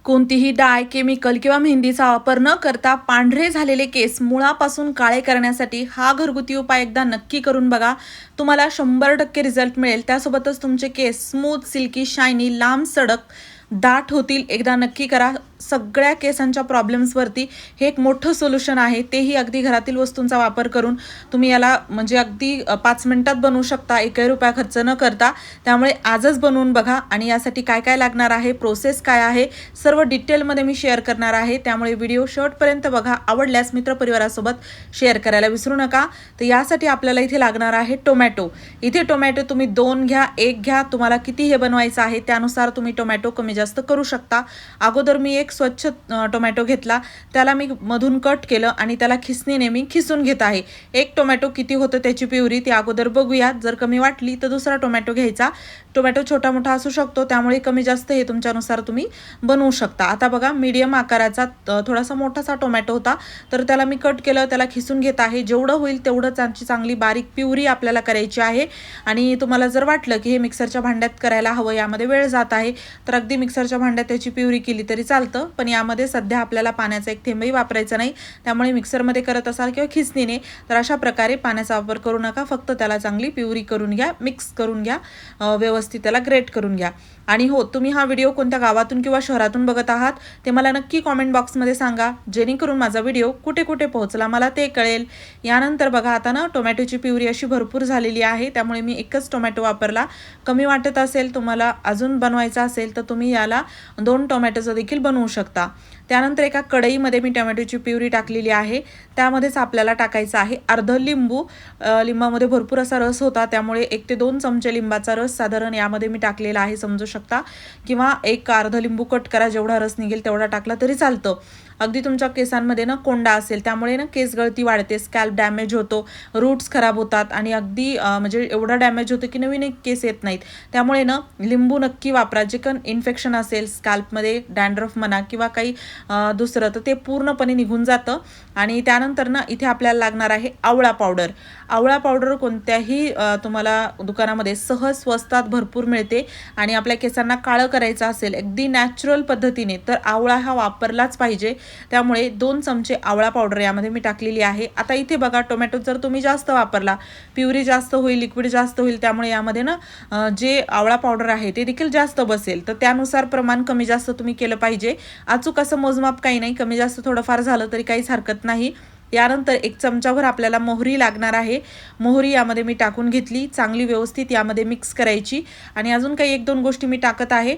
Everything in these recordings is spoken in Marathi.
कोणतीही डाय, केमिकल किंवा मेहंदीचा वापर न करता पांढरे झालेले केस मुळापासून काळे करण्यासाठी हा घरगुती उपाय एकदा नक्की करून बघा. तुम्हाला 100% रिझल्ट मिळेल. त्यासोबतच तुमचे केस स्मूथ, सिल्की, शायनी, लांब, सडक, दाट होतील. एकदा नक्की करा. सगळ्या केसांच्या प्रॉब्लेम्सवरती हे एक मोठं सोल्युशन आहे. तेही अगदी घरातील वस्तूंचा वापर करून तुम्ही याला म्हणजे अगदी 5 मिनिटात बनवू शकता, ₹1 रुपया खर्च न करता. त्यामुळे आजच बनवून बघा. आणि यासाठी काय काय लागणार आहे, प्रोसेस काय आहे, सर्व डिटेलमध्ये मी शेअर करणार आहे. त्यामुळे व्हिडिओ शेवटपर्यंत बघा. आवडल्यास मित्रपरिवारासोबत शेअर करायला विसरू नका. तर यासाठी आपल्याला इथे लागणार आहे टोमॅटो. इथे टोमॅटो तुम्ही 2 घ्या, 1 घ्या. तुम्हाला किती हे बनवायचं आहे त्यानुसार तुम्ही टोमॅटो कमी जास्त करू शकता. अगोदर मी एक स्वच्छ टोमॅटो घेतला, त्याला मी मधून कट केलं आणि त्याला खिसणीने मी खिसून घेत आहे. एक टोमॅटो किती होतं त्याची प्युरी ती अगोदर बघूया. जर कमी वाटली तर दुसरा टोमॅटो घ्यायचा. टोमॅटो छोटा मोठा असू शकतो, त्यामुळे कमी जास्त हे तुमच्यानुसार तुम्ही बनवू शकता. आता बघा, मीडियम आकाराचा थोडासा मोठासा टोमॅटो होता, तर त्याला मी कट केलं, त्याला खिसून घेत आहे. जेवढं होईल तेवढं त्यांची चांगली बारीक प्युरी आपल्याला करायची आहे. आणि तुम्हाला जर वाटलं की हे मिक्सरच्या भांड्यात करायला हवं, यामध्ये वेळ जात आहे, तर अगदी मिक्सरच्या भांड्यात त्याची प्युरी केली तरी चालतं. पण यामध्ये सध्या आपल्याला पाण्याचा एक थेंबही वापरायचा नाही. त्यामुळे मिक्सरमध्ये करत असाल किंवा खिसणीने, तर अशा प्रकारे पाण्याचा वापर करू नका. फक्त त्याला चांगली प्युरी करून घ्या, मिक्स करून घ्या, व्यवस्थित त्याला ग्रेट करून घ्या. आणि हो, तुम्ही हा व्हिडिओ कोणत्या गावातून किंवा शहरातून बघत आहात ते मला नक्की कॉमेंट बॉक्समध्ये सांगा, जेणेकरून माझा व्हिडिओ कुठे कुठे पोहोचला मला ते कळेल. यानंतर बघा, आता ना टोमॅटोची प्युरी अशी भरपूर झालेली आहे, त्यामुळे मी एकच टोमॅटो वापरला. कमी वाटत असेल तुम्हाला, अजून बनवायचा असेल तर तुम्ही याला 2 टोमॅटोचं देखील बनवू शकता. त्यानंतर एका कढईमध्ये मी टोमॅटोची प्युरी टाकलेली आहे. त्यामध्येच आपल्याला टाकायचं आहे अर्ध लिंबू. लिंबामध्ये भरपूर असा रस होता, त्यामुळे 1 ते 2 चमचे लिंबाचा रस साधारण यामध्ये मी टाकलेला आहे, समजू शकता. किंवा एक अर्ध लिंबू कट करा, जेवढा रस निघेल तेवढा टाकला तरी चालतं. अगदी तुमच्या केसांमध्ये ना कोंडा असेल, त्यामुळे ना केस गळती वाढते, स्कॅल्प डॅमेज होतो, रूट्स खराब होतात आणि अगदी म्हणजे एवढा डॅमेज होतं की नवीन एक केस येत नाहीत. त्यामुळे ना लिंबू नक्की वापरा. जे पण इन्फेक्शन असेल स्कॅल्पमध्ये, डॅन्ड्रफ म्हणा किंवा काही दुसरं, तर ते पूर्णपणे निघून जातं. आणि त्यानंतर ना इथे आपल्याला लागणार आहे आवळा पावडर. आवळा पावडर कोणत्याही तुम्हाला दुकानामध्ये सहज स्वस्तात भरपूर मिळते. आणि आपल्या केसांना काळं करायचं असेल अगदी नॅचरल पद्धतीने, तर आवळा हा वापरलाच पाहिजे. त्यामुळे 2 चमचे आवळा पावडर यामध्ये मी टाकलेली आहे. आता इथे बघा, टोमॅटो जर तुम्ही जास्त वापरला, प्युरी जास्त होईल, लिक्विड जास्त होईल, त्यामुळे यामध्ये ना जे आवळा पावडर आहे ते देखील जास्त बसेल. तर त्यानुसार प्रमाण कमी जास्त तुम्ही केलं पाहिजे. अचूक असं मोजमाप काही नाही, कमी जास्त थोडंफार झालं तरी काहीच हरकत नाही. यानंतर 1 चमचाभर आपल्याला मोहरी लागणार आहे. मोहरी यामध्ये मी टाकून घेतली, चांगली व्यवस्थित यामध्ये मिक्स करायची. आणि अजून काही 1-2 गोष्टी मी टाकत आहे.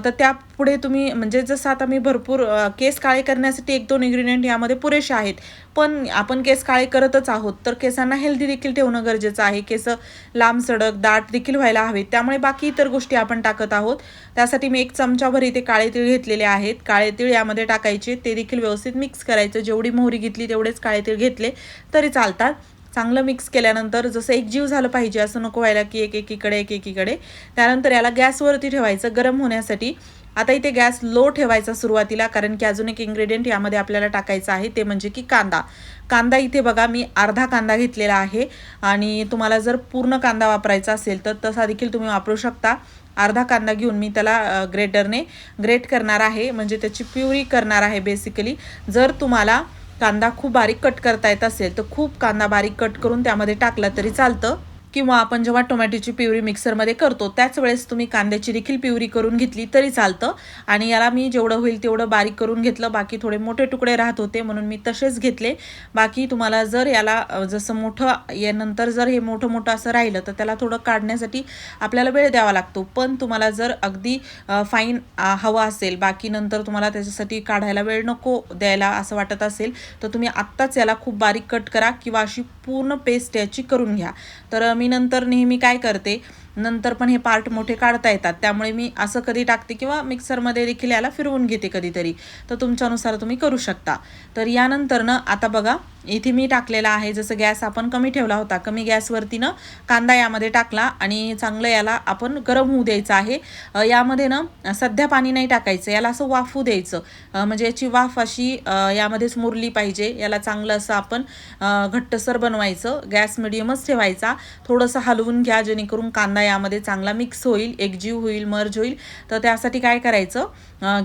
तर त्यापुढे तुम्ही म्हणजे जसं आता मी भरपूर केस काळे करण्यासाठी 1-2 इन्ग्रेडियंट यामध्ये पुरेसे आहेत, पण आपण केस काळे करतच आहोत, तर केसांना हेल्दी देखील ठेवणं गरजेचं आहे. केस लांब, सडक, दाट देखील व्हायला हवेत, त्यामुळे बाकी इतर गोष्टी आपण टाकत आहोत. त्यासाठी मी 1 चमचाभर इथे काळे तीळ घेतलेले आहेत. काळे तीळ यामध्ये टाकायचे, ते देखील व्यवस्थित मिक्स करायचं. जेवढी मोहरी घेतली तेवढेच काळे तीळ घेतले तरी चालतात. चांगलं मिक्स केल्यानंतर जसं एकजीव झालं पाहिजे, असं नको व्हायला की एक एकीकडे. त्यानंतर याला गॅसवरती ठेवायचं गरम होण्यासाठी. आता इथे गॅस लो ठेवायचा सुरुवातीला, कारण की अजून एक इन्ग्रेडियंट यामध्ये आपल्याला टाकायचं आहे, ते म्हणजे की कांदा. कांदा इथे बघा, मी अर्धा कांदा घेतलेला आहे. आणि तुम्हाला जर पूर्ण कांदा वापरायचा असेल तर तसा देखील तुम्ही वापरू शकता. अर्धा कांदा घेऊन मी त्याला ग्रेटरने ग्रेट करणार आहे, म्हणजे त्याची प्युरी करणार आहे बेसिकली. जर तुम्हाला कांदा खूप बारीक कट करता येत असेल तर खूप कांदा बारीक कट करून त्यामध्ये टाकला तरी चालतं. किंवा आपण जेव्हा टोमॅटोची प्युरी मिक्सरमध्ये करतो त्याच वेळेस तुम्ही कांद्याची देखील प्युरी करून घेतली तरी चालतं. आणि याला मी जेवढं होईल तेवढं बारीक करून घेतलं. बाकी थोडे मोठे तुकडे राहत होते म्हणून मी तसेच घेतले. बाकी तुम्हाला जर याला जसं मोठं यानंतर जर हे मोठं असं राहिलं तर त्याला थोडं काढण्यासाठी आपल्याला वेळ द्यावा लागतो. पण तुम्हाला जर अगदी फाईन हवं असेल, बाकी नंतर तुम्हाला त्याच्यासाठी काढायला वेळ नको द्यायला असं वाटत असेल, तर तुम्ही आत्ताच याला खूप बारीक कट करा किंवा अशी पूर्ण पेस्ट याची करून घ्या. तर मी नंतर नेहमी काय करते, नंतर पण हे पार्ट मोठे काढता येतात, त्यामुळे मी असं कधी टाकते किंवा मिक्सरमध्ये देखील याला फिरवून घेते कधीतरी. तर तुमच्यानुसार तुम्ही करू शकता. तर यानंतर ना आता बघा, इथे मी टाकलेला आहे, जसं गॅस आपण कमी ठेवला होता, कमी गॅसवरती ना कांदा यामध्ये टाकला आणि चांगलं याला आपण गरम होऊ द्यायचं आहे. यामध्ये ना सध्या पाणी नाही टाकायचं, याला असं वाफू द्यायचं. म्हणजे याची वाफ अशी यामध्येच मुरली पाहिजे. याला चांगलं असं आपण घट्टसर बनवायचं. गॅस मिडियमच ठेवायचा. थोडंसं हलवून घ्या जेणेकरून कांदा यामध्ये चांगला मिक्स होईल, एकजीव होईल, मर्ज होईल. तर त्यासाठी काय करायचं,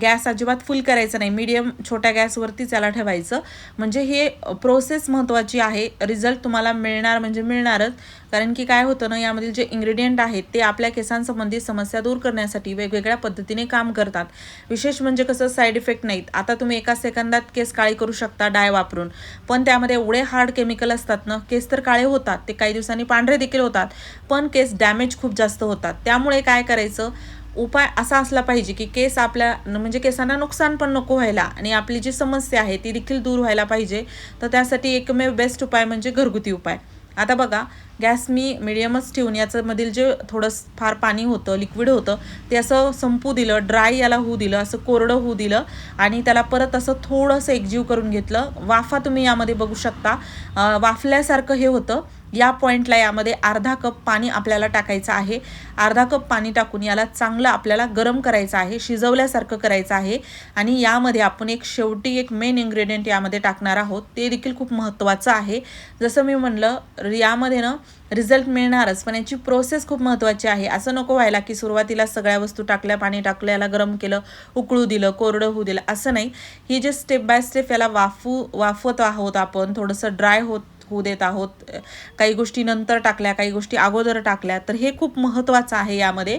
गॅस अजिबात फुल करायचं नाही, मीडियम छोट्या गॅसवरतीच याला ठेवायचं. म्हणजे हे प्रोसेस महत्त्वाची आहे. रिझल्ट तुम्हाला मिळणार म्हणजे मिळणारच. कारण की काय होतं ना, यामधील जे इन्ग्रेडियंट आहेत ते आपल्या केसांसंबंधित समस्या दूर करण्यासाठी वेगवेगळ्या पद्धतीने काम करतात. विशेष म्हणजे कसं, साईड इफेक्ट नाहीत. आता तुम्ही एका सेकंदात केस काळे करू शकता डाय वापरून, पण त्यामध्ये एवढे हार्ड केमिकल असतात ना, केस तर काळे होतात, ते काही दिवसांनी पांढरे देखील होतात, पण केस डॅमेज खूप जास्त होतात. त्यामुळे काय करायचं, उपाय असा असला पाहिजे की केस आपल्या म्हणजे केसांना नुकसान पण नको व्हायला आणि आपली जी समस्या आहे ती देखील दूर व्हायला पाहिजे. तर त्यासाठी एकमेव बेस्ट उपाय म्हणजे घरगुती उपाय. आता बघा, गॅस मी मिडियमच ठेवून याच्यामधील जे थोडं फार पाणी होतं, लिक्विड होतं, ते असं संपू दिलं, ड्राय याला होऊ दिलं, असं कोरडं होऊ दिलं आणि त्याला परत असं थोडंसं एकजीव करून घेतलं. वाफा तुम्ही यामध्ये बघू शकता, वाफल्यासारखं हे होतं. या पॉईंटला यामध्ये अर्धा कप पाणी आपल्याला टाकायचं आहे. अर्धा कप पाणी टाकून याला चांगलं आपल्याला गरम करायचं आहे, शिजवल्यासारखं करायचं आहे. आणि यामध्ये आपण शेवटी एक मेन इन्ग्रेडियंट यामध्ये टाकणार आहोत, ते देखील खूप महत्त्वाचं आहे. जसं मी म्हणलं, यामध्ये ना रिझल्ट मिळणारच, पण याची प्रोसेस खूप महत्त्वाची आहे. असं नको व्हायला की सुरुवातीला सगळ्या वस्तू टाकल्या, पाणी टाकलं, याला गरम केलं, उकळू दिलं, कोरडं होऊ दिलं, असं नाही. ही जे स्टेप बाय स्टेप याला वाफवत आहोत आपण, थोडंसं ड्राय होऊ देत आहोत. काही गोष्टी नंतर टाकल्या, काही गोष्टी अगोदर टाकल्या, तर हे खूप महत्त्वाचं आहे यामध्ये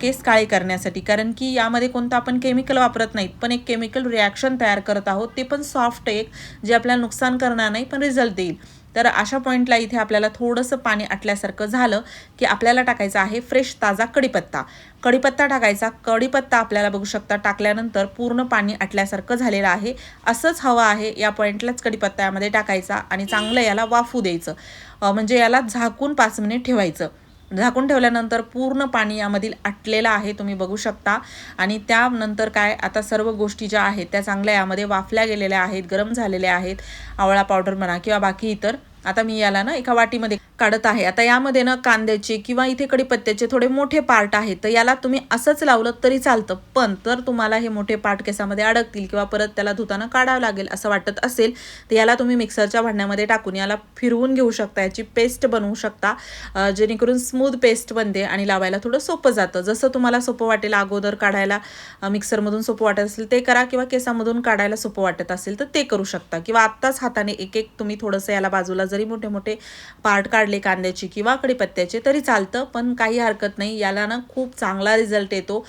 केस काळे करण्यासाठी. कारण की यामध्ये कोणतं आपण केमिकल वापरत नाहीत, पण एक केमिकल रिॲक्शन तयार करत आहोत, ते पण सॉफ्ट, एक जे आपल्याला नुकसान करणार नाही पण रिझल्ट देईल. तर अशा पॉईंटला इथे आपल्याला थोडंसं पाणी आटल्यासारखं झालं की आपल्याला टाकायचं आहे फ्रेश ताजा कढीपत्ता. कढीपत्ता टाकायचा. कढीपत्ता आपल्याला बघू शकता टाकल्यानंतर पूर्ण पाणी आटल्यासारखं झालेलं आहे. असंच हवं आहे. या पॉईंटलाच कढीपत्ता यामध्ये टाकायचा आणि चांगलं याला वाफू द्यायचं. म्हणजे याला झाकून 5 मिनिट ठेवायचं. झाकून ठेवल्यानंतर पूर्ण पाणी यामधील आटलेलं आहे, तुम्ही बघू शकता. आणि त्यानंतर काय, आता सर्व गोष्टी ज्या आहेत त्या चांगल्या यामध्ये वाफल्या गेलेल्या आहेत, गरम झालेल्या आहेत. आवळा पावडर म्हणा किंवा बाकी इतर. आता मी याला ना एका वाटीमध्ये काढत आहे. आता यामध्ये ना कांद्याचे किंवा इथे कढीपत्त्याचे थोडे मोठे पार्ट आहेत, तर याला तुम्ही असंच लावलं तरी चालतं. पण तर तुम्हाला हे मोठे पार्ट केसामध्ये अडकतील किंवा परत त्याला धुताना काढावं लागेल असं वाटत असेल, तर याला तुम्ही मिक्सरच्या भांड्यामध्ये टाकून याला फिरवून घेऊ शकता, याची पेस्ट बनवू शकता, जेणेकरून स्मूथ पेस्ट बनते आणि लावायला थोडं सोपं जातं. जसं तुम्हाला सोपं वाटेल, अगोदर काढायला मिक्सरमधून सोपं वाटत असेल ते करा, किंवा केसामधून काढायला सोपं वाटत असेल तर ते करू शकता, किंवा आत्ताच हाताने एक एक तुम्ही थोडंसं याला बाजूला जरी मोठे मोठे पार्ट काढले कांद्याची किंवा कढीपत्त्याचे तरी चालतं, पण काही हरकत नाही. याला ना खूप चांगला रिझल्ट येतो.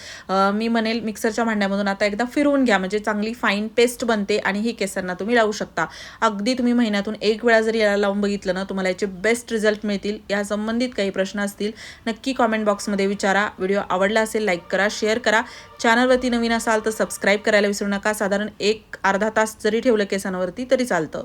मी म्हणेल मिक्सरच्या भांड्यामधून आता एकदा फिरवून घ्या, म्हणजे चांगली फाईन पेस्ट बनते आणि ही केसांना तुम्ही लावू शकता. अगदी तुम्ही महिन्यातून 1 वेळा जरी याला लावून बघितलं ना, तुम्हाला याचे बेस्ट रिझल्ट मिळतील. या संबंधित काही प्रश्न असतील नक्की कॉमेंट बॉक्समध्ये विचारा. व्हिडिओ आवडला असेल लाईक करा, शेअर करा. चॅनलवरती नवीन असाल तर सबस्क्राईब करायला विसरू नका. साधारण 1 अर्धा तास जरी ठेवलं केसांवरती तरी चालतं.